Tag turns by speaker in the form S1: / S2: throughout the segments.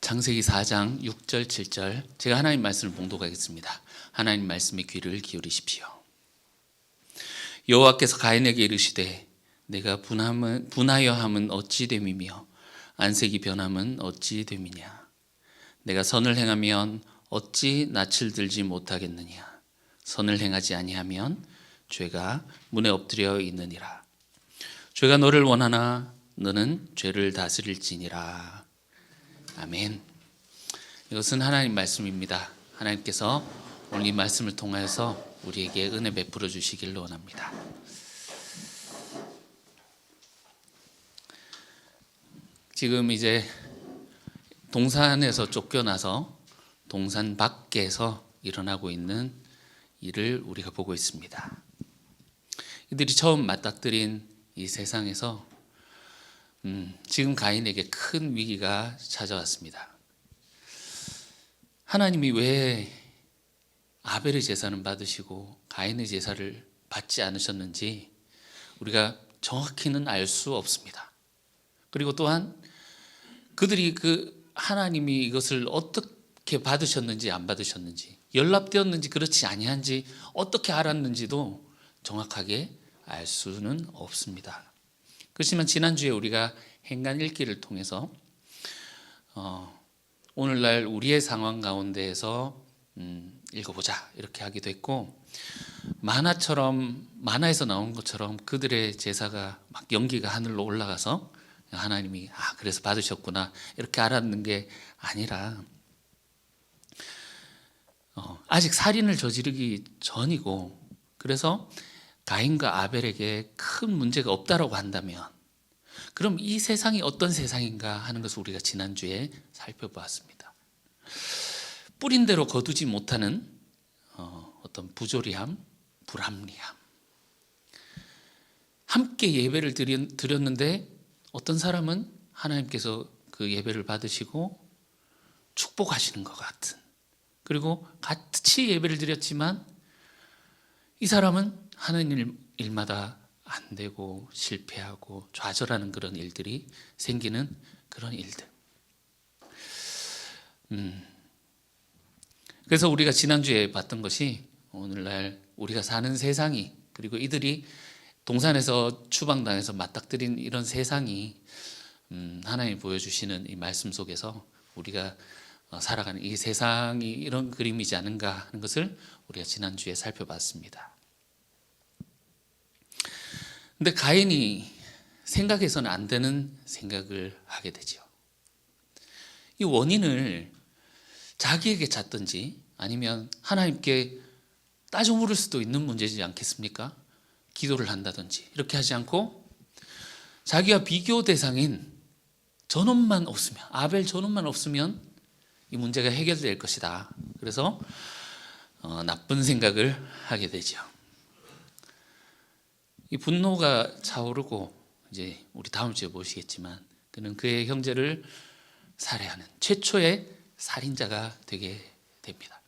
S1: 창세기 4장 6절 7절 제가 하나님 말씀을 봉독하겠습니다. 하나님 말씀에 귀를 기울이십시오. 여호와께서 가인에게 이르시되 내가 분하여 함은 어찌 됨이며 안색이 변함은 어찌 됨이냐. 내가 선을 행하면 어찌 낯을 들지 못하겠느냐. 선을 행하지 아니하면 죄가 문에 엎드려 있느니라. 죄가 너를 원하나 너는 죄를 다스릴지니라. 아멘. 이것은 하나님 말씀입니다. 하나님께서 오늘 이 말씀을 통하여서 우리에게 은혜 베풀어 주시길 원합니다. 지금 이제 동산에서 쫓겨나서 동산 밖에서 일어나고 있는 일을 우리가 보고 있습니다. 이들이 처음 맞닥뜨린 이 세상에서 지금 가인에게 큰 위기가 찾아왔습니다. 하나님이 왜 아벨의 제사는 받으시고 가인의 제사를 받지 않으셨는지 우리가 정확히는 알 수 없습니다. 그리고 또한 그들이 하나님이 이것을 어떻게 받으셨는지 안 받으셨는지, 연락되었는지 그렇지 아니한지 어떻게 알았는지도 정확하게 알 수는 없습니다. 그렇지만 지난주에 우리가 행간 읽기를 통해서 오늘날 우리의 상황 가운데에서 읽어보자 이렇게 하기도 했고, 만화에서 나온 것처럼 그들의 제사가 막 연기가 하늘로 올라가서 하나님이 그래서 받으셨구나 이렇게 알았는 게 아니라 아직 살인을 저지르기 전이고, 그래서 가인과 아벨에게 큰 문제가 없다라고 한다면 그럼 이 세상이 어떤 세상인가 하는 것을 우리가 지난주에 살펴보았습니다. 뿌린 대로 거두지 못하는 어떤 부조리함, 불합리함. 함께 예배를 드렸는데 어떤 사람은 하나님께서 그 예배를 받으시고 축복하시는 것 같은, 그리고 같이 예배를 드렸지만 이 사람은 하나님 일마다 안 되고 실패하고 좌절하는 그런 일들이 생기는 그런 일들. 그래서 우리가 지난주에 봤던 것이 오늘날 우리가 사는 세상이, 그리고 이들이 동산에서 추방당해서 맞닥뜨린 이런 세상이 하나님이 보여주시는 이 말씀 속에서 우리가 살아가는 이 세상이 이런 그림이지 않은가 하는 것을 우리가 지난주에 살펴봤습니다. 근데 가인이 생각해서는 안 되는 생각을 하게 되죠. 이 원인을 자기에게 찾든지 아니면 하나님께 따져 물을 수도 있는 문제지 않겠습니까? 기도를 한다든지 이렇게 하지 않고 자기와 비교 대상인 전원만 없으면, 아벨 전원만 없으면 이 문제가 해결될 것이다. 그래서 나쁜 생각을 하게 되죠. 이 분노가 차오르고, 이제 우리 다음 주에 보시겠지만 그는 그의 형제를 살해하는 최초의 살인자가 되게 됩니다.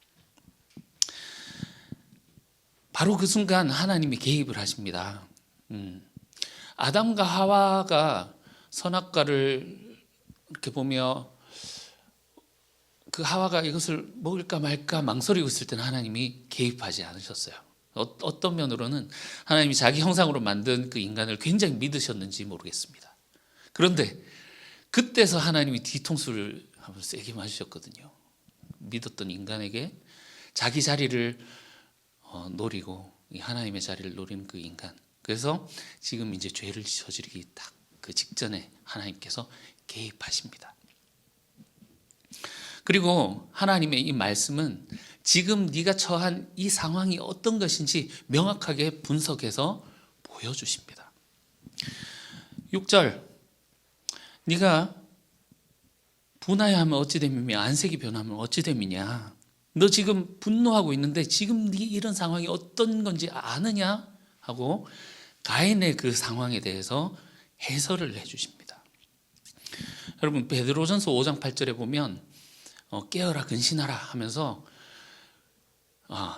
S1: 바로 그 순간 하나님이 개입을 하십니다. 아담과 하와가 선악과를 이렇게 보며 그 하와가 이것을 먹을까 말까 망설이고 있을 때는 하나님이 개입하지 않으셨어요. 어떤 면으로는 하나님이 자기 형상으로 만든 그 인간을 굉장히 믿으셨는지 모르겠습니다. 그런데 그때서 하나님이 뒤통수를 한번 세게 맞으셨거든요. 믿었던 인간에게 자기 자리를 노리고 하나님의 자리를 노리는 그 인간. 그래서 지금 이제 죄를 저지르기 딱 그 직전에 하나님께서 개입하십니다. 그리고 하나님의 이 말씀은 지금 네가 처한 이 상황이 어떤 것인지 명확하게 분석해서 보여주십니다. 6절, 네가 분하여 하면 어찌 됨이며 안색이 변하면 어찌 됨이냐. 너 지금 분노하고 있는데 지금 네 이런 상황이 어떤 건지 아느냐 하고 가인의 그 상황에 대해서 해설을 해주십니다. 여러분, 베드로전서 5장 8절에 보면 깨어라 근신하라 하면서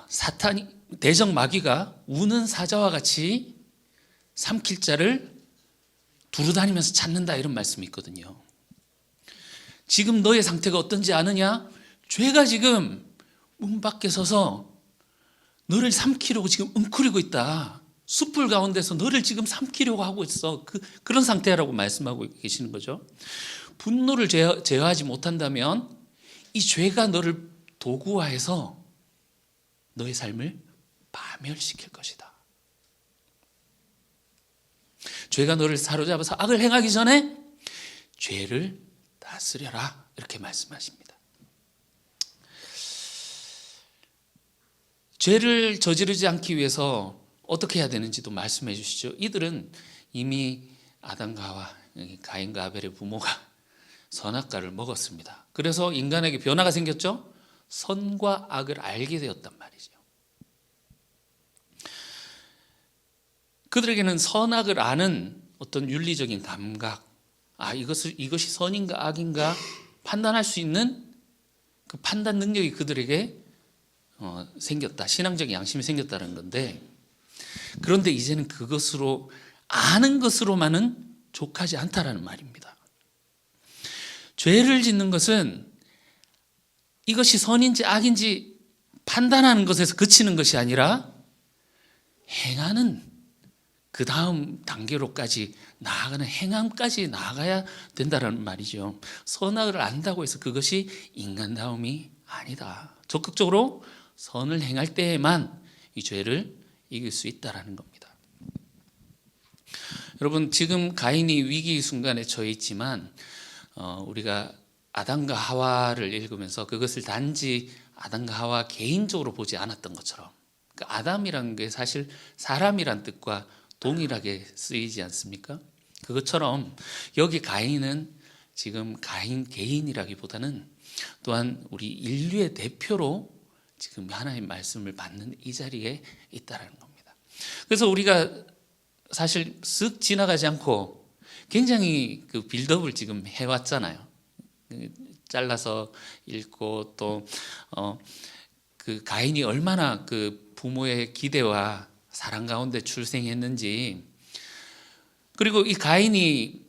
S1: 사탄이, 대적 마귀가 우는 사자와 같이 삼킬 자를 두루다니면서 찾는다, 이런 말씀이 있거든요. 지금 너의 상태가 어떤지 아느냐? 죄가 지금 문 밖에 서서 너를 삼키려고 지금 웅크리고 있다. 숯불 가운데서 너를 지금 삼키려고 하고 있어. 그런 상태라고 말씀하고 계시는 거죠. 분노를 제어하지 못한다면 이 죄가 너를 도구화해서 너의 삶을 파멸시킬 것이다. 죄가 너를 사로잡아서 악을 행하기 전에 죄를 다스려라, 이렇게 말씀하십니다. 죄를 저지르지 않기 위해서 어떻게 해야 되는지도 말씀해 주시죠. 이들은 이미 아담과 하와, 가인과 아벨의 부모가 선악과를 먹었습니다. 그래서 인간에게 변화가 생겼죠. 선과 악을 알게 되었단 말이죠. 그들에게는 선악을 아는 어떤 윤리적인 감각, 이것이 선인가 악인가 판단할 수 있는 그 판단 능력이 그들에게 생겼다. 신앙적인 양심이 생겼다는 건데, 그런데 이제는 그것으로 아는 것으로만은 족하지 않다라는 말입니다. 죄를 짓는 것은 이것이 선인지 악인지 판단하는 것에서 그치는 것이 아니라 행하는 그 다음 단계로까지 나아가는 행함까지 나아가야 된다는 말이죠. 선악을 안다고 해서 그것이 인간다움이 아니다. 적극적으로 선을 행할 때에만 이 죄를 이길 수 있다는 겁니다. 여러분, 지금 가인이 위기 순간에 처해 있지만 우리가 아담과 하와를 읽으면서 그것을 단지 아담과 하와 개인적으로 보지 않았던 것처럼, 아담이라는 게 사실 사람이란 뜻과 동일하게 쓰이지 않습니까? 그것처럼 여기 가인은 지금 가인 개인이라기보다는 또한 우리 인류의 대표로 지금 하나님의 말씀을 받는 이 자리에 있다는 겁니다. 그래서 우리가 사실 쓱 지나가지 않고 굉장히 그 빌드업을 지금 해왔잖아요. 잘라서 읽고 또 그 가인이 얼마나 그 부모의 기대와 사랑 가운데 출생했는지, 그리고 이 가인이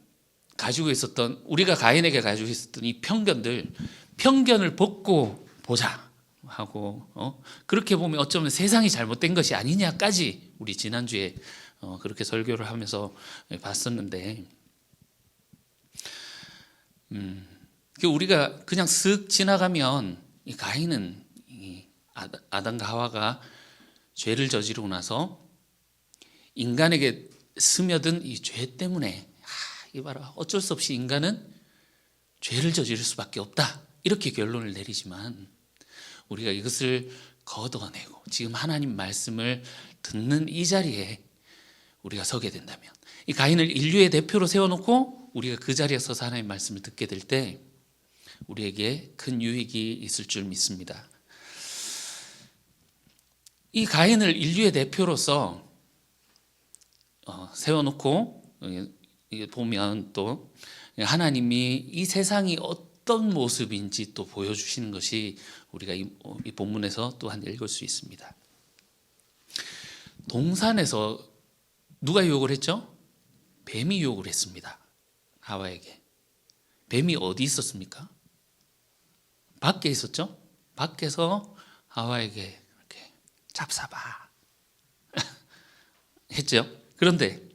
S1: 가지고 있었던, 우리가 가인에게 가지고 있었던 이 편견을 벗고 보자 하고, 그렇게 보면 어쩌면 세상이 잘못된 것이 아니냐까지 우리 지난주에 그렇게 설교를 하면서 봤었는데, 우리가 그냥 쓱 지나가면 이 가인은 이 아담과 하와가 죄를 저지르고 나서 인간에게 스며든 이 죄 때문에 이봐라, 어쩔 수 없이 인간은 죄를 저지를 수밖에 없다, 이렇게 결론을 내리지만, 우리가 이것을 걷어내고 지금 하나님 말씀을 듣는 이 자리에 우리가 서게 된다면, 이 가인을 인류의 대표로 세워놓고 우리가 그 자리에 서서 하나님 말씀을 듣게 될 때 우리에게 큰 유익이 있을 줄 믿습니다. 이 가인을 인류의 대표로서 세워놓고 보면 또 하나님이 이 세상이 어떤 모습인지 또 보여주시는 것이 우리가 이 본문에서 또한 읽을 수 있습니다. 동산에서 누가 유혹을 했죠? 뱀이 유혹을 했습니다. 하와에게. 뱀이 어디 있었습니까? 밖에 있었죠? 밖에서 하와에게 이렇게 잡사봐 했죠. 그런데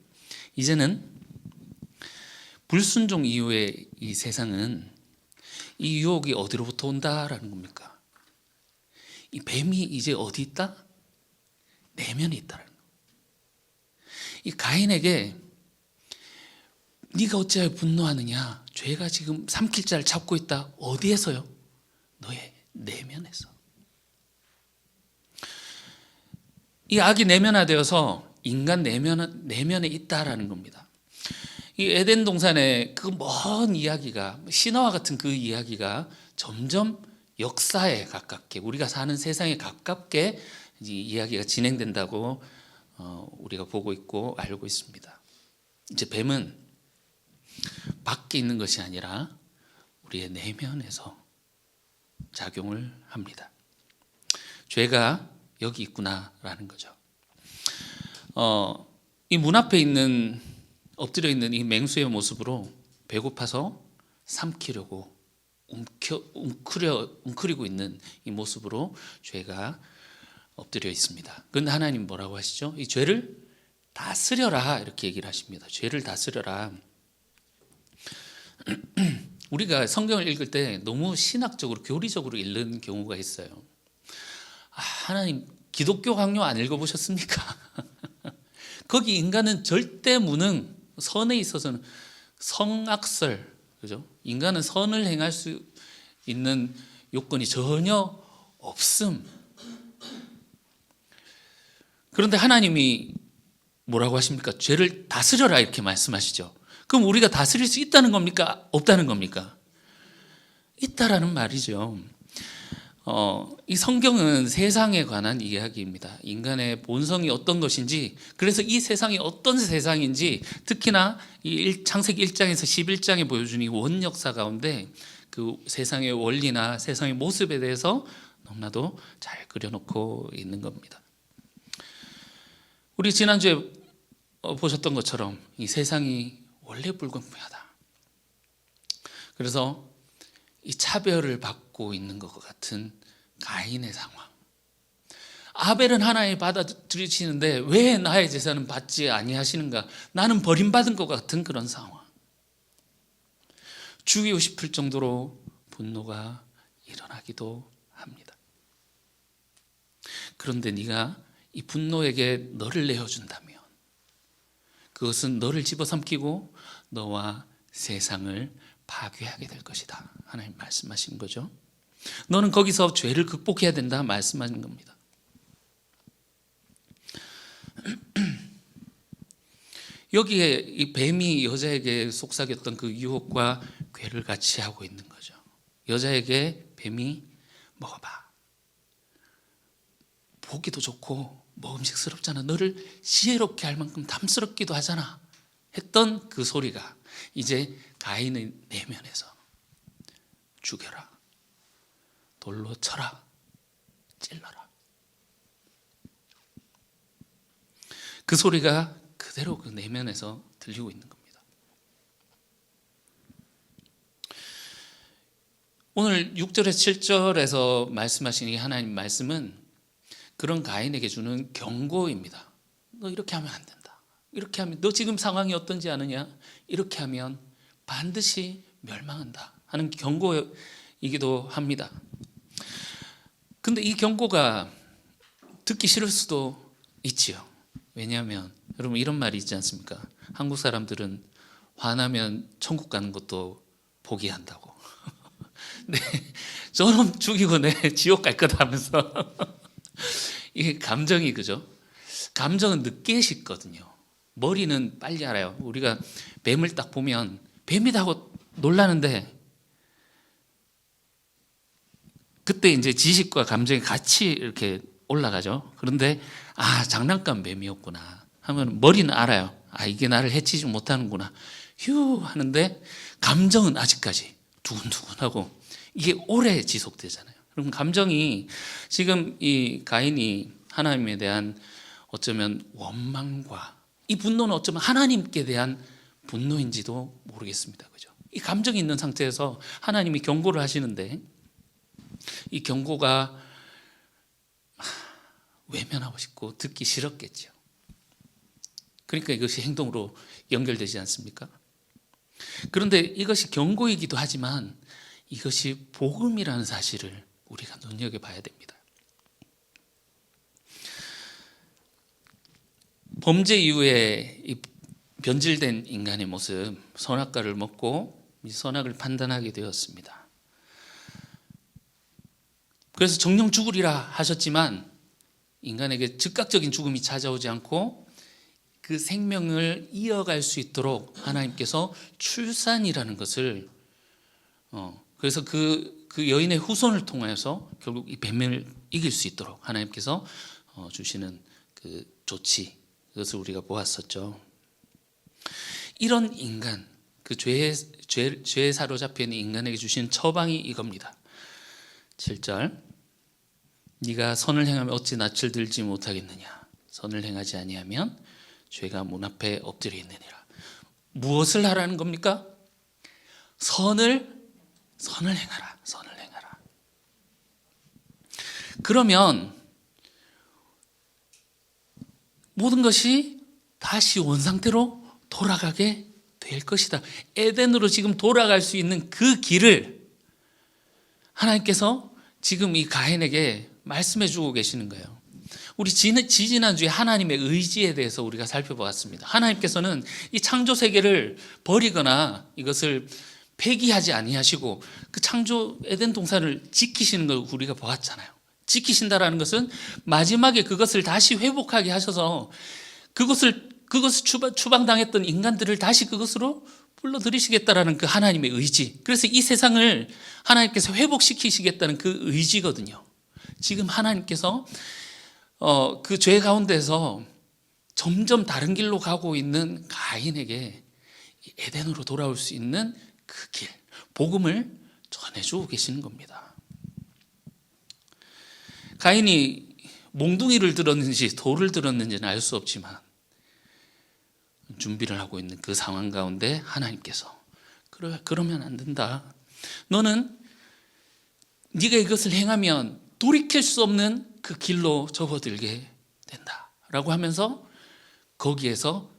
S1: 이제는 불순종 이후의 이 세상은 이 유혹이 어디로부터 온다라는 겁니까? 이 뱀이 이제 어디 있다? 내면에 있다라는 겁니다. 이 가인에게 네가 어찌하여 분노하느냐? 죄가 지금 삼킬 자를 잡고 있다. 어디에서요? 너의 내면에서. 이 악이 내면화되어서 인간 내면에 있다라는 겁니다. 이 에덴 동산의 그 먼 이야기가, 신화와 같은 그 이야기가 점점 역사에 가깝게, 우리가 사는 세상에 가깝게 이야기가 진행된다고 우리가 보고 있고 알고 있습니다. 이제 뱀은 밖에 있는 것이 아니라 우리의 내면에서 작용을 합니다. 죄가 여기 있구나라는 거죠. 이 문 앞에 엎드려 있는 이 맹수의 모습으로 배고파서 삼키려고 웅크리고 있는 이 모습으로 죄가 엎드려 있습니다. 그런데 하나님 뭐라고 하시죠? 이 죄를 다스려라 이렇게 얘기를 하십니다. 죄를 다스려라. 우리가 성경을 읽을 때 너무 신학적으로 교리적으로 읽는 경우가 있어요. 하나님 기독교 강요 안 읽어보셨습니까? 거기 인간은 절대 무능, 선에 있어서는 성악설, 그죠? 인간은 선을 행할 수 있는 요건이 전혀 없음. 그런데 하나님이 뭐라고 하십니까? 죄를 다스려라 이렇게 말씀하시죠. 그럼 우리가 다스릴 수 있다는 겁니까? 없다는 겁니까? 있다라는 말이죠. 이 성경은 세상에 관한 이야기입니다. 인간의 본성이 어떤 것인지, 그래서 이 세상이 어떤 세상인지, 특히나 이 창세기 1장에서 11장에 보여준 이 원역사 가운데 그 세상의 원리나 세상의 모습에 대해서 너무나도 잘 그려놓고 있는 겁니다. 우리 지난주에 보셨던 것처럼 이 세상이 원래 불공평하다. 그래서 이 차별을 받고 있는 것 같은 가인의 상황. 아벨은 하나님 받아들이시는데 왜 나의 제사는 받지 아니하시는가? 나는 버림받은 것 같은 그런 상황. 죽이고 싶을 정도로 분노가 일어나기도 합니다. 그런데 네가 이 분노에게 너를 내어준다면 그것은 너를 집어삼키고 너와 세상을 파괴하게 될 것이다. 하나님 말씀하신 거죠. 너는 거기서 죄를 극복해야 된다 말씀하는 겁니다. 여기에 이 뱀이 여자에게 속삭였던 그 유혹과 괴를 같이 하고 있는 거죠. 여자에게 뱀이 먹어봐. 보기도 좋고 먹음직스럽잖아. 너를 지혜롭게 할 만큼 탐스럽기도 하잖아. 했던 그 소리가 이제 가인의 내면에서 죽여라. 돌로 쳐라. 찔러라. 그 소리가 그대로 그 내면에서 들리고 있는 겁니다. 오늘 6절에서 7절에서 말씀하신 이 하나님 말씀은 그런 가인에게 주는 경고입니다. 너 이렇게 하면 안 된다. 이렇게 하면 너 지금 상황이 어떤지 아느냐? 이렇게 하면 반드시 멸망한다 하는 경고이기도 합니다. 근데 이 경고가 듣기 싫을 수도 있지요. 왜냐하면 여러분 이런 말이 있지 않습니까? 한국 사람들은 화나면 천국 가는 것도 포기한다고. 네, 저놈 죽이고 내 지옥 갈 거다 하면서 이게 감정이 그죠? 감정은 늦게 식거든요. 머리는 빨리 알아요. 우리가 뱀을 딱 보면 뱀이다 하고 놀라는데 그때 이제 지식과 감정이 같이 이렇게 올라가죠. 그런데 장난감 뱀이었구나 하면 머리는 알아요. 이게 나를 해치지 못하는구나. 휴 하는데 감정은 아직까지 두근두근하고 이게 오래 지속되잖아요. 그럼 감정이 지금 이 가인이 하나님에 대한 어쩌면 원망과 이 분노는 어쩌면 하나님께 대한 분노인지도 모르겠습니다. 그죠? 이 감정이 있는 상태에서 하나님이 경고를 하시는데 이 경고가 외면하고 싶고 듣기 싫었겠죠. 그러니까 이것이 행동으로 연결되지 않습니까? 그런데 이것이 경고이기도 하지만 이것이 복음이라는 사실을 우리가 눈여겨봐야 됩니다. 범죄 이후에 이 변질된 인간의 모습, 선악과를 먹고 선악을 판단하게 되었습니다. 그래서 정령 죽으리라 하셨지만 인간에게 즉각적인 죽음이 찾아오지 않고 그 생명을 이어갈 수 있도록 하나님께서 출산이라는 것을 그래서 그 여인의 후손을 통해서 결국 이 뱀을 이길 수 있도록 하나님께서 주시는 그 조치, 그것을 우리가 보았었죠. 이런 인간, 그 죄에 사로잡혀 있는 인간에게 주신 처방이 이겁니다. 7절, 네가 선을 행하면 어찌 낯을 들지 못하겠느냐. 선을 행하지 아니하면 죄가 문 앞에 엎드려 있느니라. 무엇을 하라는 겁니까? 선을 선을 행하라. 선을 행하라. 그러면 모든 것이 다시 원상태로 돌아가게 될 것이다. 에덴으로 지금 돌아갈 수 있는 그 길을 하나님께서 지금 이 가인에게 말씀해 주고 계시는 거예요. 우리 지지난주에 하나님의 의지에 대해서 우리가 살펴보았습니다. 하나님께서는 이 창조 세계를 버리거나 이것을 폐기하지 아니하시고 그 창조 에덴 동산을 지키시는 걸 우리가 보았잖아요. 지키신다라는 것은 마지막에 그것을 다시 회복하게 하셔서 그것을 추방당했던 인간들을 다시 그것으로 불러들이시겠다라는 그 하나님의 의지. 그래서 이 세상을 하나님께서 회복시키시겠다는 그 의지거든요. 지금 하나님께서 그 죄 가운데서 점점 다른 길로 가고 있는 가인에게 에덴으로 돌아올 수 있는 그 길, 복음을 전해주고 계시는 겁니다. 가인이 몽둥이를 들었는지 돌을 들었는지는 알 수 없지만 준비를 하고 있는 그 상황 가운데 하나님께서 그러면 안 된다. 너는 네가 이것을 행하면 돌이킬 수 없는 그 길로 접어들게 된다 라고 하면서 거기에서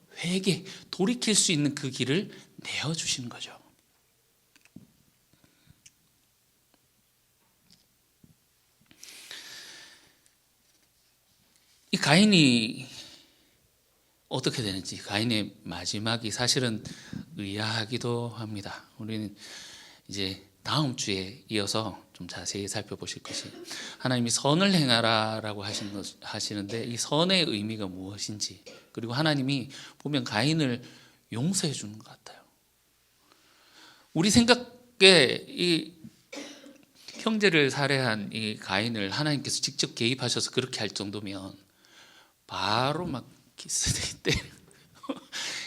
S1: 돌이킬 수 있는 그 길을 내어주시는 거죠. 이 가인이 어떻게 되는지, 가인의 마지막이 사실은 의아하기도 합니다. 우리는 이제 다음 주에 이어서 좀 자세히 살펴보실 것이, 하나님이 선을 행하라라고 하시는데 이 선의 의미가 무엇인지, 그리고 하나님이 보면 가인을 용서해 주는 것 같아요. 우리 생각에 이 형제를 살해한 이 가인을 하나님께서 직접 개입하셔서 그렇게 할 정도면 바로 막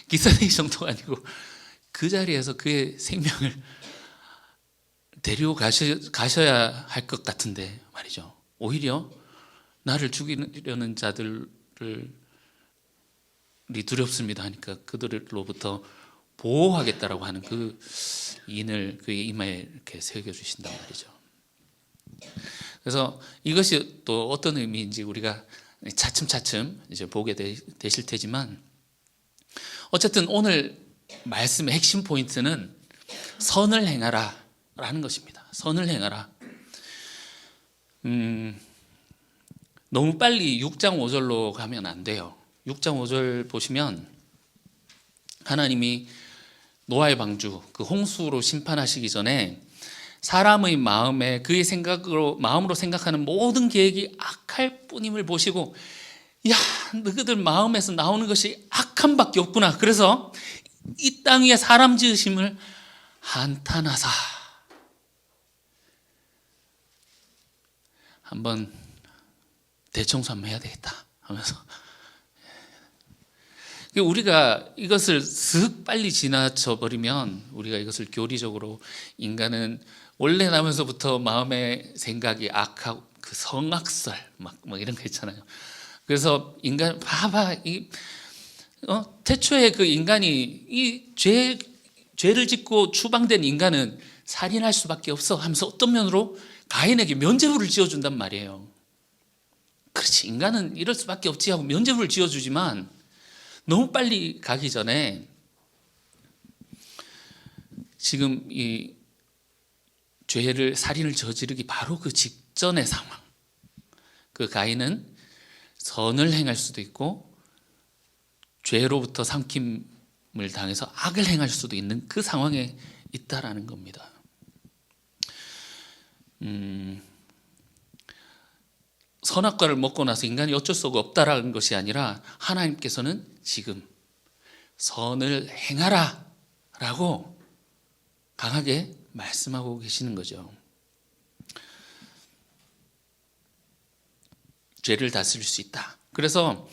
S1: 기사대기 정도가 아니고 그 자리에서 그의 생명을 데리고 가셔야 할 것 같은데 말이죠. 오히려 나를 죽이려는 자들이 두렵습니다 하니까 그들로부터 보호하겠다라고 하는 그 인을 그의 이마에 이렇게 새겨주신단 말이죠. 그래서 이것이 또 어떤 의미인지 우리가 차츰차츰 이제 보게 되실 테지만, 어쨌든 오늘 말씀의 핵심 포인트는 선을 행하라 라는 것입니다. 선을 행하라. 너무 빨리 6장 5절로 가면 안 돼요. 6장 5절 보시면 하나님이 노아의 방주, 그 홍수로 심판하시기 전에 사람의 마음에 그의 마음으로 생각하는 모든 계획이 악할 뿐임을 보시고, 야, 너희들 마음에서 나오는 것이 악함밖에 없구나. 그래서 이 땅 위에 사람 지으심을 한탄하사 한번 대청소 한번 해야 되겠다 하면서, 우리가 이것을 슥 빨리 지나쳐 버리면 우리가 이것을 교리적으로 인간은 원래 나면서부터 마음의 생각이 악하고 그 성악설 막 이런 거 있잖아요. 그래서 인간 봐봐, 태초에 그 인간이 이 죄를 짓고 추방된 인간은 살인할 수밖에 없어 하면서 어떤 면으로 가인에게 면죄부를 지어준단 말이에요. 그렇지, 인간은 이럴 수밖에 없지 하고 면죄부를 지어주지만 너무 빨리 가기 전에 지금 이 살인을 저지르기 바로 그 직전의 상황, 그 가인은 선을 행할 수도 있고 죄로부터 삼킴을 당해서 악을 행할 수도 있는 그 상황에 있다라는 겁니다. 선악과를 먹고 나서 인간이 어쩔 수가 없다라는 것이 아니라 하나님께서는 지금 선을 행하라 라고 강하게 말씀하고 계시는 거죠. 죄를 다스릴 수 있다. 그래서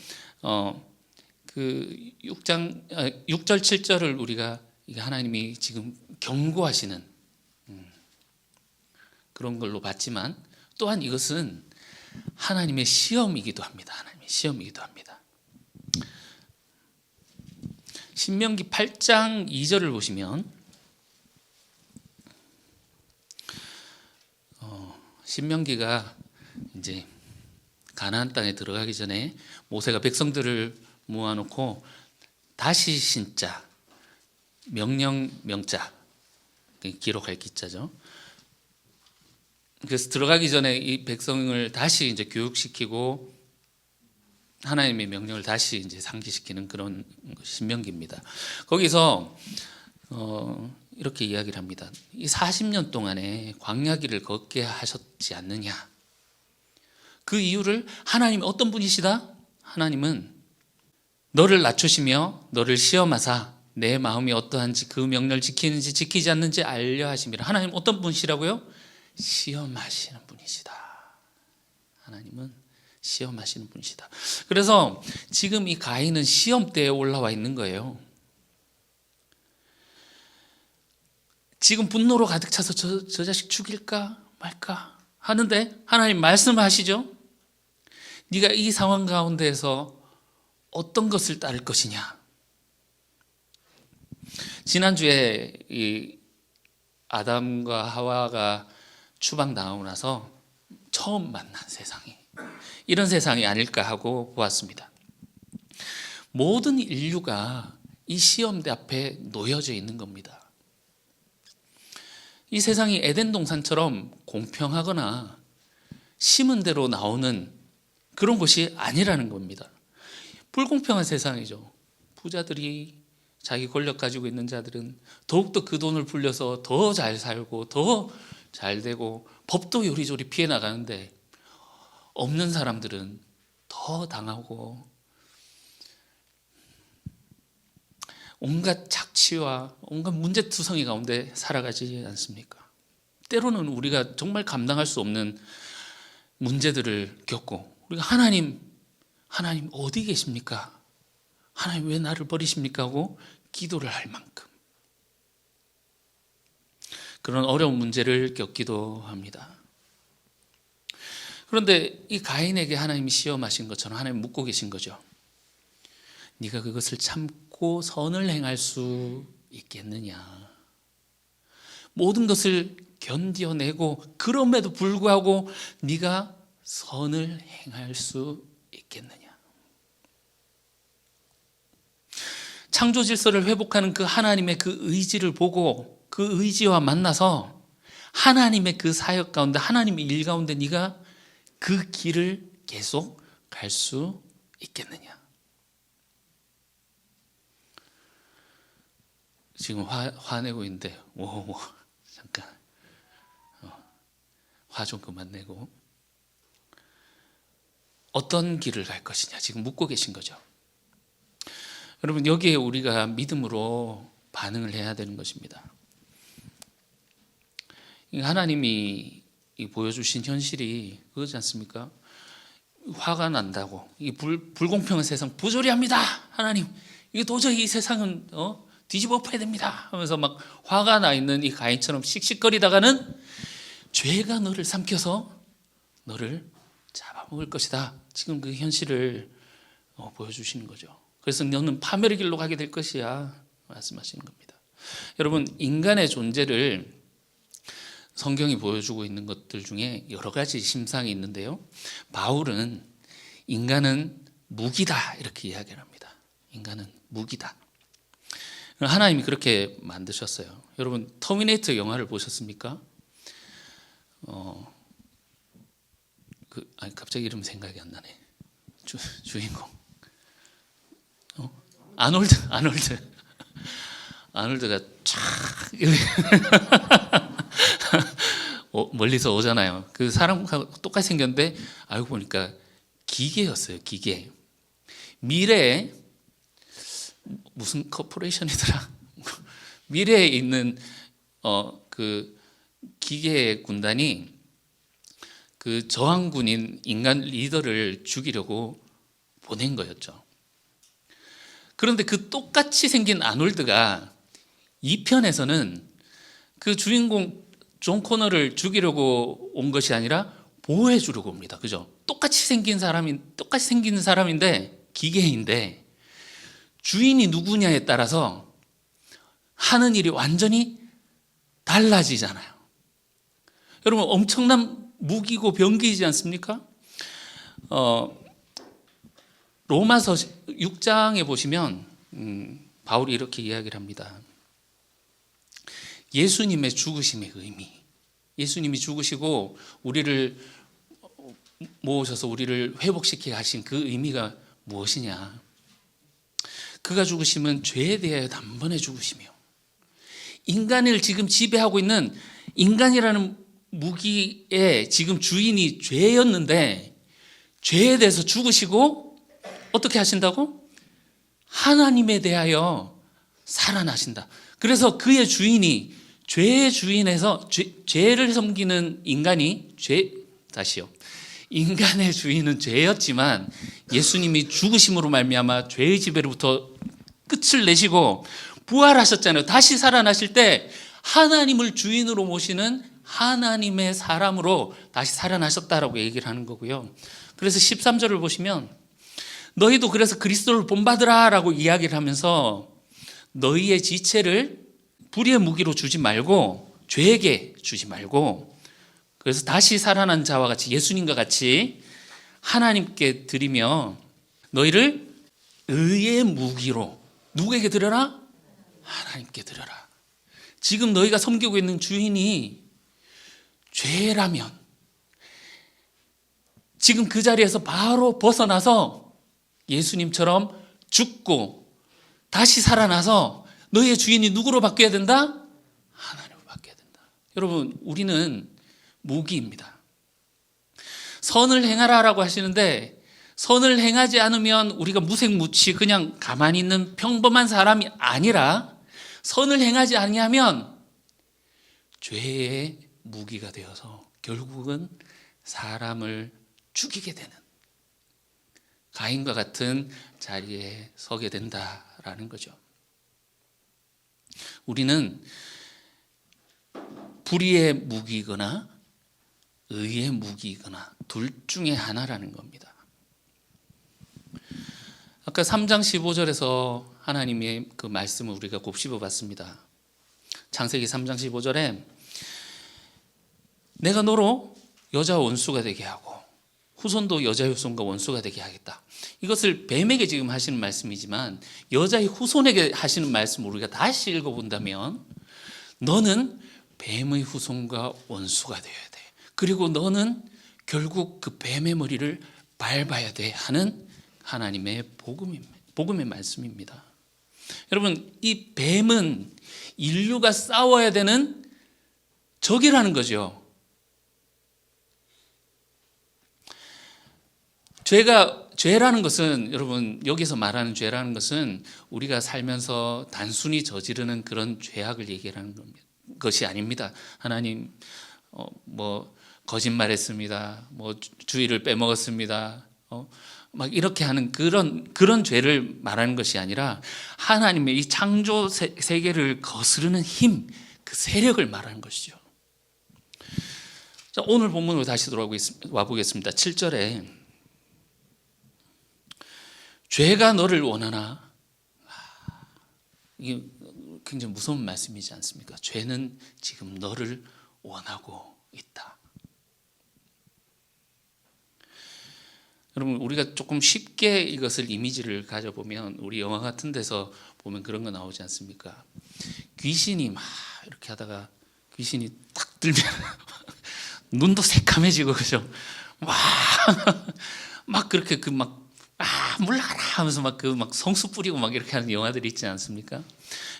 S1: 그 6절 7절을 우리가 하나님이 지금 경고하시는 그런 걸로 봤지만, 또한 이것은 하나님의 시험이기도 합니다. 하나님의 시험이기도 합니다. 신명기 8장 2절을 보시면, 신명기가 이제 가나안 땅에 들어가기 전에 모세가 백성들을 모아놓고 다시 신자, 명령 명자, 기록할 기자죠. 그래서 들어가기 전에 이 백성을 다시 이제 교육시키고 하나님의 명령을 다시 이제 상기시키는 그런 신명기입니다. 거기서 이렇게 이야기를 합니다. 이 40년 동안에 광야길을 걷게 하셨지 않느냐. 그 이유를 하나님이 어떤 분이시다? 하나님은 너를 낮추시며 너를 시험하사 내 마음이 어떠한지 그 명령을 지키는지 지키지 않는지 알려 하심이라. 하나님 어떤 분이시라고요? 시험하시는 분이시다. 하나님은 시험하시는 분이시다. 그래서 지금 이 가인은 시험대에 올라와 있는 거예요. 지금 분노로 가득 차서 저 자식 죽일까 말까 하는데 하나님 말씀하시죠. 네가 이 상황 가운데에서 어떤 것을 따를 것이냐. 지난주에 이 아담과 하와가 추방당하고 나서 처음 만난 세상이 이런 세상이 아닐까 하고 보았습니다. 모든 인류가 이 시험대 앞에 놓여져 있는 겁니다. 이 세상이 에덴 동산처럼 공평하거나 심은 대로 나오는 그런 것이 아니라는 겁니다. 불공평한 세상이죠. 부자들이 자기 권력 가지고 있는 자들은 더욱더 그 돈을 불려서 더 잘 살고 더 잘 되고 법도 요리조리 피해 나가는데 없는 사람들은 더 당하고 온갖 착취와 온갖 문제투성이 가운데 살아가지 않습니까? 때로는 우리가 정말 감당할 수 없는 문제들을 겪고 우리가 하나님 어디 계십니까? 하나님 왜 나를 버리십니까? 하고 기도를 할 만큼 그런 어려운 문제를 겪기도 합니다. 그런데 이 가인에게 하나님이 시험하신 것처럼 하나님 묻고 계신 거죠. 네가 그것을 참고 선을 행할 수 있겠느냐. 모든 것을 견뎌내고 그럼에도 불구하고 네가 선을 행할 수 있겠느냐. 창조 질서를 회복하는 그 하나님의 그 의지를 보고 그 의지와 만나서 하나님의 그 사역 가운데 하나님의 일 가운데 네가 그 길을 계속 갈 수 있겠느냐. 지금 화내고 있는데 잠깐 화 좀 그만 내고 어떤 길을 갈 것이냐 지금 묻고 계신 거죠. 여러분 여기에 우리가 믿음으로 반응을 해야 되는 것입니다. 하나님이 보여주신 현실이 그거지 않습니까? 화가 난다고 이 불공평한 세상 부조리합니다. 하나님 이게 도저히 이 세상은 뒤집어 엎어야 됩니다 하면서 막 화가 나 있는 이 가인처럼 씩씩거리다가는 죄가 너를 삼켜서 너를 잡아먹을 것이다. 지금 그 현실을 보여주시는 거죠. 그래서 너는 파멸의 길로 가게 될 것이야 말씀하시는 겁니다. 여러분 인간의 존재를 성경이 보여주고 있는 것들 중에 여러 가지 심상이 있는데요. 바울은 인간은 무기다 이렇게 이야기를 합니다. 인간은 무기다. 하나님이 그렇게 만드셨어요. 여러분 터미네이터 영화를 보셨습니까? 갑자기 이름 생각이 안 나네. 주인공 아놀드가 쫙 멀리서 오잖아요. 그 사람하고 똑같이 생겼는데 알고 보니까 기계였어요. 기계. 미래에 무슨 코퍼레이션이더라. 미래에 있는 그 기계 군단이 그 저항군인 인간 리더를 죽이려고 보낸 거였죠. 그런데 그 똑같이 생긴 아놀드가 2편에서는 그 주인공 존 코너를 죽이려고 온 것이 아니라 보호해 주려고 옵니다. 그죠? 똑같이 생긴 사람인데 기계인데 주인이 누구냐에 따라서 하는 일이 완전히 달라지잖아요. 여러분 엄청난 무기고 병기이지 않습니까? 로마서 6장에 보시면 바울이 이렇게 이야기를 합니다. 예수님의 죽으심의 의미, 예수님이 죽으시고 우리를 모으셔서 우리를 회복시키게 하신 그 의미가 무엇이냐? 그가 죽으심은 죄에 대하여 단번에 죽으시며, 인간을 지금 지배하고 있는 인간이라는 무기의 지금 주인이 죄였는데, 죄에 대해서 죽으시고 어떻게 하신다고? 하나님에 대하여 살아나신다. 그래서 그의 주인이, 죄의 주인에서 죄를 섬기는 인간이 인간의 주인은 죄였지만 예수님이 죽으심으로 말미암아 죄의 지배로부터 끝을 내시고 부활하셨잖아요. 다시 살아나실 때 하나님을 주인으로 모시는 하나님의 사람으로 다시 살아나셨다라고 얘기를 하는 거고요. 그래서 13절을 보시면 너희도 그래서 그리스도를 본받으라 라고 이야기를 하면서 너희의 지체를 불의의 무기로 주지 말고, 죄에게 주지 말고, 그래서 다시 살아난 자와 같이, 예수님과 같이 하나님께 드리며 너희를 의의 무기로 누구에게 드려라? 하나님께 드려라. 지금 너희가 섬기고 있는 주인이 죄라면 지금 그 자리에서 바로 벗어나서 예수님처럼 죽고 다시 살아나서 너희의 주인이 누구로 바뀌어야 된다? 하나님으로 바뀌어야 된다. 여러분, 우리는 무기입니다. 선을 행하라라고 하시는데, 선을 행하지 않으면 우리가 무색무취 그냥 가만히 있는 평범한 사람이 아니라, 선을 행하지 아니하면 죄의 무기가 되어서 결국은 사람을 죽이게 되는, 가인과 같은 자리에 서게 된다라는 거죠. 우리는 불의의 무기이거나 의의 무기이거나 둘 중에 하나라는 겁니다. 아까 3장 15절에서 하나님의 그 말씀을 우리가 곱씹어 봤습니다. 창세기 3장 15절에 내가 너로 여자와 원수가 되게 하고 후손도 여자의 후손과 원수가 되게 하겠다. 이것을 뱀에게 지금 하시는 말씀이지만 여자의 후손에게 하시는 말씀을 우리가 다시 읽어본다면, 너는 뱀의 후손과 원수가 되어야 돼. 그리고 너는 결국 그 뱀의 머리를 밟아야 돼 하는 하나님의 복음의 말씀입니다. 여러분, 이 뱀은 인류가 싸워야 되는 적이라는 거죠. 죄라는 것은, 여러분, 여기서 말하는 죄라는 것은 우리가 살면서 단순히 저지르는 그런 죄악을 얘기하는 것이 아닙니다. 하나님, 거짓말했습니다. 주의를 빼먹었습니다. 막 이렇게 하는 그런 죄를 말하는 것이 아니라 하나님의 이 창조 세계를 거스르는 힘, 그 세력을 말하는 것이죠. 자, 오늘 본문으로 다시 돌아와 보겠습니다. 7절에 죄가 너를 원하나, 이게 굉장히 무서운 말씀이지 않습니까? 죄는 지금 너를 원하고 있다. 여러분, 우리가 조금 쉽게 이것을 이미지를 가져보면, 우리 영화 같은 데서 보면 그런 거 나오지 않습니까? 귀신이 막 이렇게 하다가 귀신이 딱 들면 눈도 새카매지고, 그죠? 막 그렇게 물러가라 하면서 막 성수 뿌리고 막 이렇게 하는 영화들이 있지 않습니까?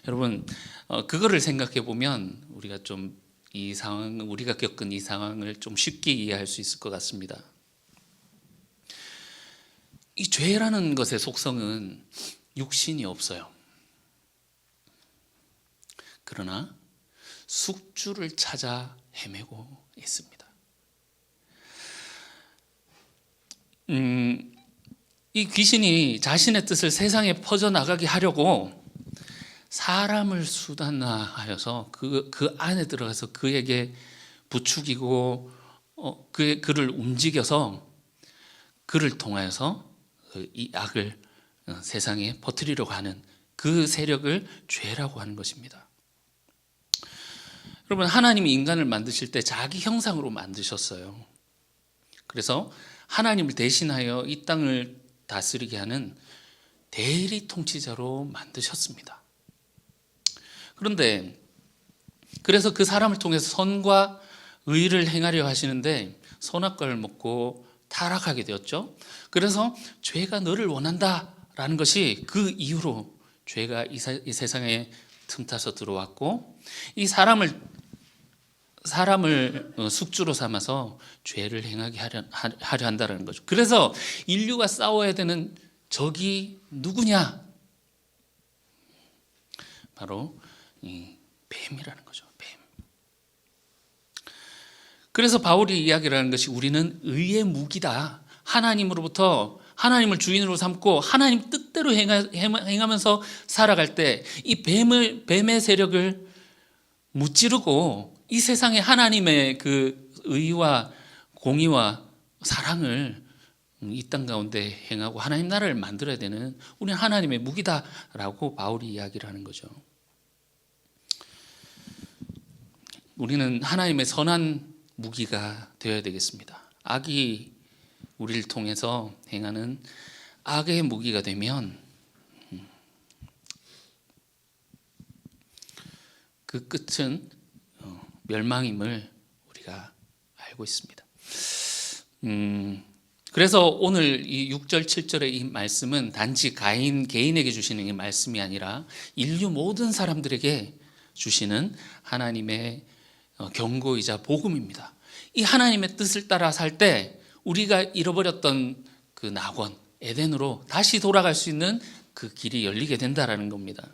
S1: 여러분, 그거를 생각해 보면 우리가 좀 이 상황, 우리가 겪은 이 상황을 좀 쉽게 이해할 수 있을 것 같습니다. 이 죄라는 것의 속성은 육신이 없어요. 그러나 숙주를 찾아 헤매고 있습니다. 이 귀신이 자신의 뜻을 세상에 퍼져나가게 하려고 사람을 수단화하여서 그 안에 들어가서 그에게 부추기고 그를 움직여서 그를 통하여서 이 악을 세상에 퍼뜨리려고 하는 그 세력을 죄라고 하는 것입니다. 여러분, 하나님이 인간을 만드실 때 자기 형상으로 만드셨어요. 그래서 하나님을 대신하여 이 땅을 다스리게 하는 대리 통치자로 만드셨습니다. 그런데 그래서 그 사람을 통해서 선과 의를 행하려 하시는데 선악과를 먹고 타락하게 되었죠. 그래서 죄가 너를 원한다라는 것이 그 이후로 죄가 이 세상에 틈타서 들어왔고, 이 사람을 숙주로 삼아서 죄를 행하게 하려 한다는 거죠. 그래서 인류가 싸워야 되는 적이 누구냐? 바로 이 뱀이라는 거죠. 뱀. 그래서 바울이 이야기를 하는 것이 우리는 의의 무기다. 하나님으로부터 하나님을 주인으로 삼고 하나님 뜻대로 행하면서 살아갈 때 이 뱀의 세력을 무찌르고 이 세상에 하나님의 그 의와 공의와 사랑을 이 땅 가운데 행하고 하나님 나라를 만들어야 되는 우리는 하나님의 무기다라고 바울이 이야기를 하는 거죠. 우리는 하나님의 선한 무기가 되어야 되겠습니다. 악이 우리를 통해서 행하는 악의 무기가 되면 그 끝은 멸망임을 우리가 알고 있습니다. 그래서 오늘 이 6절 7절의 이 말씀은 단지 개인에게 주시는 이 말씀이 아니라 인류 모든 사람들에게 주시는 하나님의 경고이자 복음입니다. 이 하나님의 뜻을 따라 살 때 우리가 잃어버렸던 그 낙원 에덴으로 다시 돌아갈 수 있는 그 길이 열리게 된다라는 겁니다.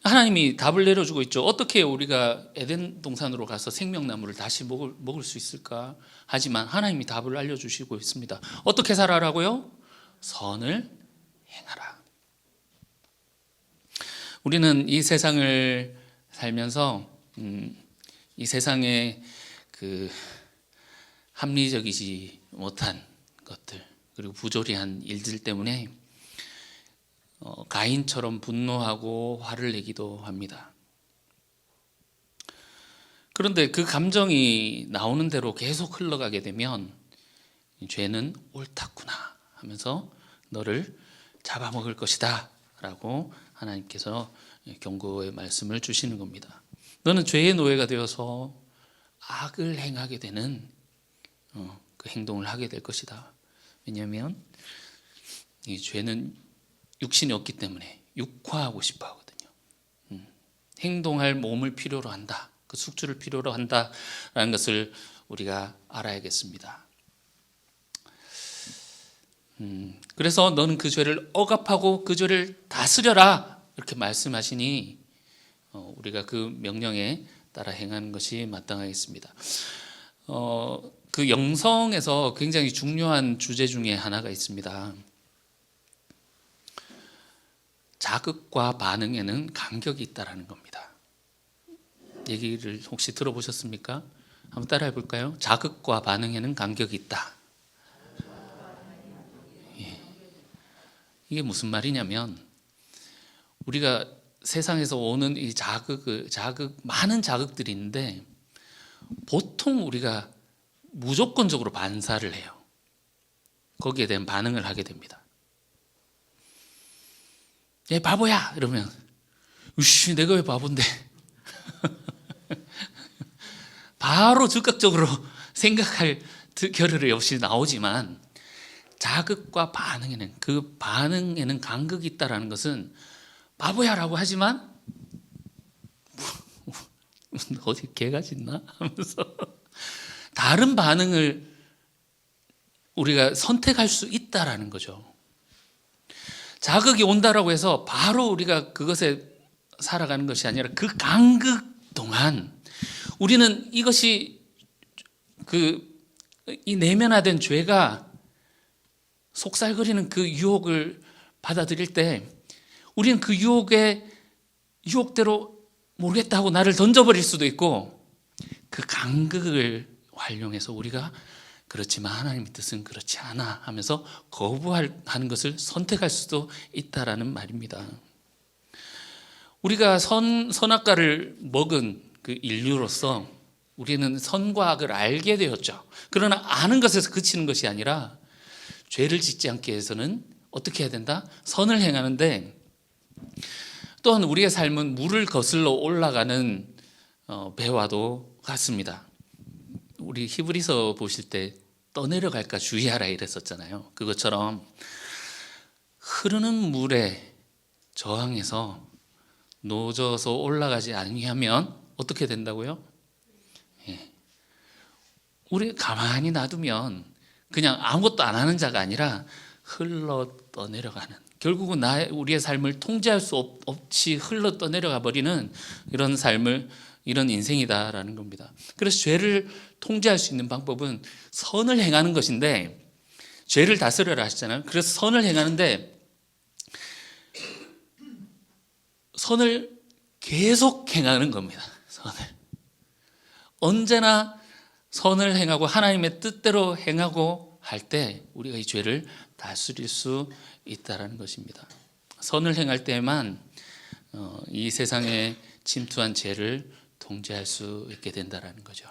S1: 하나님이 답을 내려주고 있죠. 어떻게 우리가 에덴 동산으로 가서 생명나무를 다시 먹을 수 있을까? 하지만 하나님이 답을 알려주시고 있습니다. 어떻게 살아라고요? 선을 행하라. 우리는 이 세상을 살면서 이 세상에 그 합리적이지 못한 것들 그리고 부조리한 일들 때문에 가인처럼 분노하고 화를 내기도 합니다. 그런데 그 감정이 나오는 대로 계속 흘러가게 되면 죄는 옳다구나 하면서 너를 잡아먹을 것이다 라고 하나님께서 경고의 말씀을 주시는 겁니다. 너는 죄의 노예가 되어서 악을 행하게 되는 그 행동을 하게 될 것이다. 왜냐하면 이 죄는 육신이 없기 때문에 육화하고 싶어 하거든요. 행동할 몸을 필요로 한다. 그 숙주를 필요로 한다라는 것을 우리가 알아야겠습니다. 그래서 너는 그 죄를 억압하고 그 죄를 다스려라 이렇게 말씀하시니 우리가 그 명령에 따라 행하는 것이 마땅하겠습니다. 그 영성에서 굉장히 중요한 주제 중에 하나가 있습니다. 자극과 반응에는 간격이 있다라는 겁니다. 얘기를 혹시 들어보셨습니까? 한번 따라해 볼까요? 자극과 반응에는 간격이 있다. 예. 이게 무슨 말이냐면 우리가 세상에서 오는 이 많은 자극들이 있는데 보통 우리가 무조건적으로 반사를 해요. 거기에 대한 반응을 하게 됩니다. 야, 바보야! 이러면, 으씨, 내가 왜 바본데? 바로 즉각적으로 생각할 겨를이 없이 나오지만, 자극과 반응에는, 그 반응에는 간극이 있다는 것은, 바보야! 라고 하지만, 어디 개가 짖나? 하면서, 다른 반응을 우리가 선택할 수 있다는 거죠. 자극이 온다라고 해서 바로 우리가 그것에 살아가는 것이 아니라 그 간극 동안 우리는 이것이 이 내면화된 죄가 속살거리는 그 유혹을 받아들일 때 우리는 그 유혹대로 모르겠다 하고 나를 던져버릴 수도 있고 그 간극을 활용해서 우리가 그렇지만 하나님의 뜻은 그렇지 않아 하면서 거부하는 것을 선택할 수도 있다라는 말입니다. 우리가 선악과를 먹은 그 인류로서 우리는 선과 악을 알게 되었죠. 그러나 아는 것에서 그치는 것이 아니라 죄를 짓지 않기 위해서는 어떻게 해야 된다? 선을 행하는데, 또한 우리의 삶은 물을 거슬러 올라가는 배와도 같습니다. 우리 히브리서 보실 때 떠내려갈까 주의하라 이랬었잖아요. 그것처럼 흐르는 물에 저항해서 노져서 올라가지 아니하면 어떻게 된다고요? 우리 가만히 놔두면 그냥 아무것도 안 하는 자가 아니라 흘러 떠내려가는, 결국은 우리의 삶을 통제할 수 없이 흘러 떠내려가 버리는 이런 삶을, 이런 인생이다라는 겁니다. 그래서 죄를 통제할 수 있는 방법은 선을 행하는 것인데, 죄를 다스려라 하시잖아요. 그래서 선을 행하는데 선을 계속 행하는 겁니다. 선을 언제나 선을 행하고 하나님의 뜻대로 행하고 할 때 우리가 이 죄를 다스릴 수 있다는 것입니다. 선을 행할 때만 이 세상에 침투한 죄를 통제할 수 있게 된다는 거죠.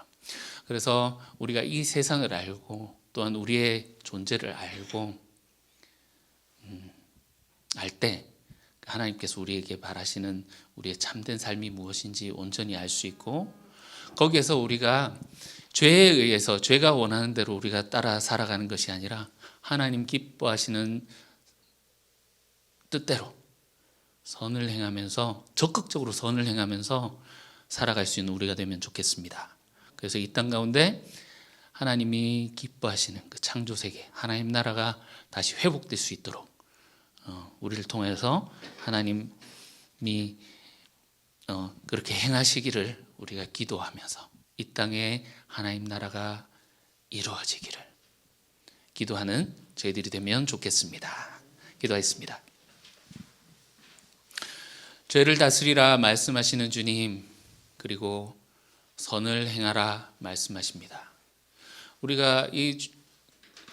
S1: 그래서 우리가 이 세상을 알고 또한 우리의 존재를 알고 알 때 하나님께서 우리에게 바라시는 우리의 참된 삶이 무엇인지 온전히 알 수 있고, 거기에서 우리가 죄에 의해서 죄가 원하는 대로 우리가 따라 살아가는 것이 아니라 하나님 기뻐하시는 뜻대로 선을 행하면서, 적극적으로 선을 행하면서 살아갈 수 있는 우리가 되면 좋겠습니다. 그래서 이 땅 가운데 하나님이 기뻐하시는 그 창조 세계, 하나님 나라가 다시 회복될 수 있도록 우리를 통해서 하나님이 그렇게 행하시기를 우리가 기도하면서 이 땅에 하나님 나라가 이루어지기를 기도하는 저희들이 되면 좋겠습니다. 기도하겠습니다. 죄를 다스리라 말씀하시는 주님, 그리고 선을 행하라 말씀하십니다. 우리가 이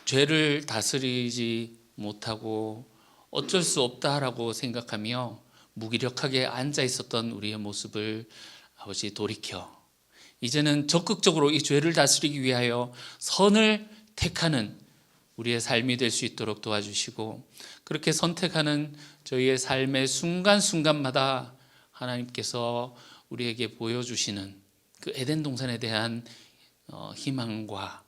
S1: 죄를 다스리지 못하고 어쩔 수 없다라고 생각하며 무기력하게 앉아 있었던 우리의 모습을 아버지 돌이켜 이제는 적극적으로 이 죄를 다스리기 위하여 선을 택하는 우리의 삶이 될 수 있도록 도와주시고, 그렇게 선택하는 저희의 삶의 순간순간마다 하나님께서 우리에게 보여주시는 그 에덴 동산에 대한 희망과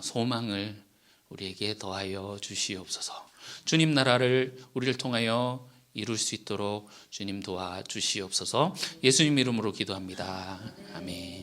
S1: 소망을 우리에게 더하여 주시옵소서. 주님 나라를 우리를 통하여 이룰 수 있도록 주님 도와주시옵소서. 예수님 이름으로 기도합니다. 아멘.